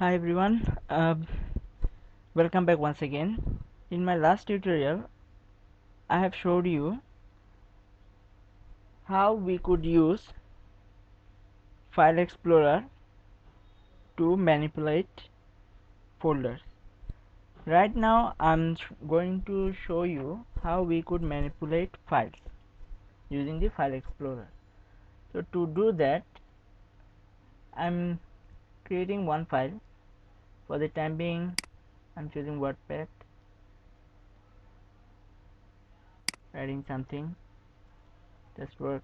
Hi everyone, welcome back once again. In my last tutorial, I have showed you how we could use File Explorer to manipulate folders. Right now, I'm going to show you how we could manipulate files using the File Explorer. So to do that, I'm creating one file. For the time being, I'm choosing WordPad, writing something, just work.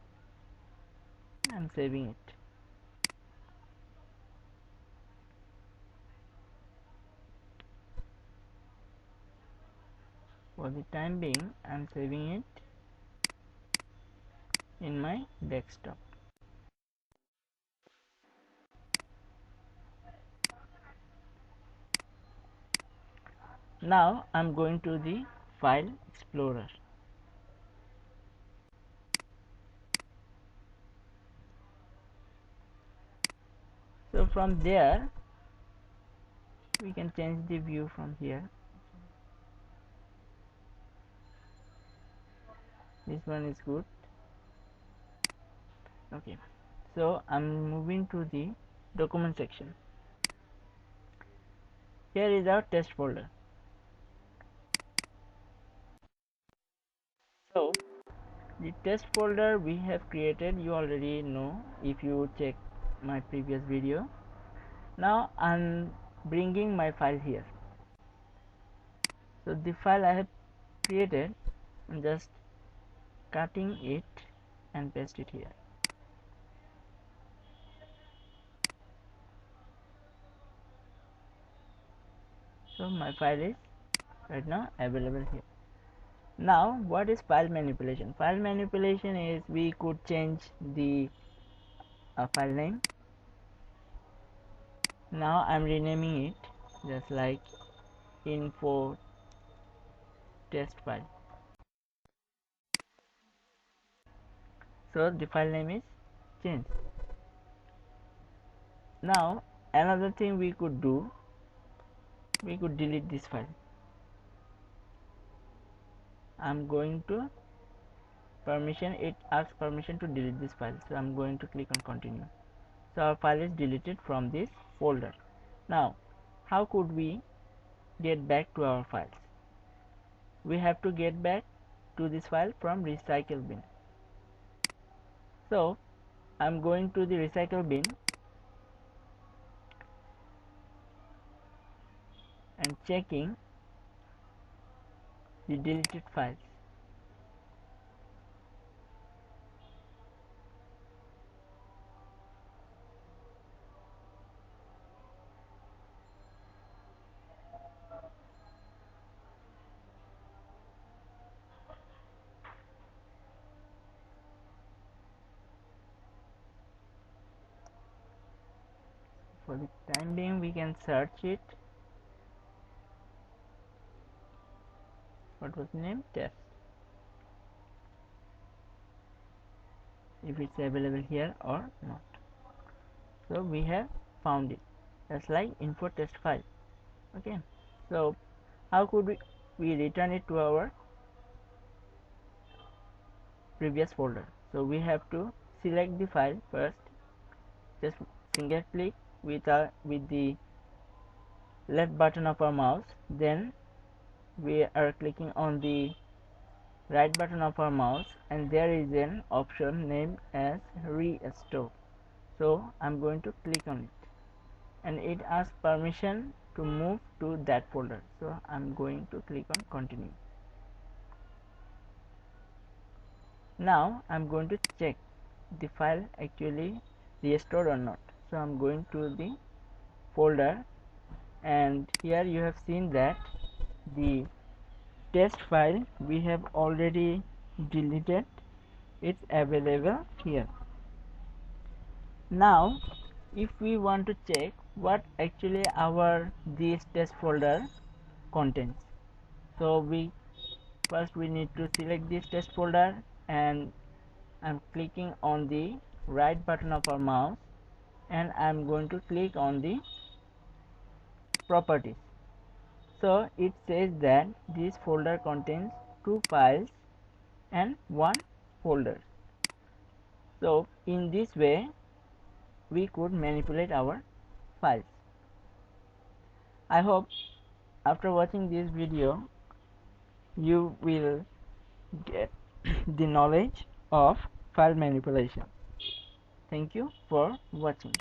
I'm saving it. For the time being, I'm saving it in my desktop. Now I'm going to the File Explorer. So from there we can change the view from here. This one is good. Okay, so I'm moving to the document section. Here is our test folder. So the test folder we have created, you already know if you check my previous video. Now I'm bringing my file here. So the file I have created, I'm just cutting it and paste it here. So my file is right now available here. Now what is file manipulation? File manipulation is we could change the file name. Now I'm renaming it just like info test file. So the file name is changed. Now another thing we could do, we could delete this file. I'm going to permission, it asks permission to delete this file, so I'm going to click on continue. So our file is deleted from this folder. Now how could we get back to our files? We have to get back to this file from recycle bin. So I'm going to the recycle bin and checking the deleted files. For the time being we can search it. What was the name? Test. If it's available here or not. So we have found it. That's like info test file. Okay. So how could we return it to our previous folder? So we have to select the file first. Just single click with the left button of our mouse, then we are clicking on the right button of our mouse and there is an option named as restore. So I'm going to click on it and it asks permission to move to that folder, so I'm going to click on continue. Now I'm going to check the file actually restored or not. So I'm going to the folder and here you have seen that the test file we have already deleted. It's available here. Now if we want to check what actually our this test folder contains, so we need to select this test folder and I'm clicking on the right button of our mouse and I'm going to click on the properties. So it says that this folder contains 2 files and 1 folder. So in this way we could manipulate our files. I hope after watching this video you will get the knowledge of file manipulation. Thank you for watching.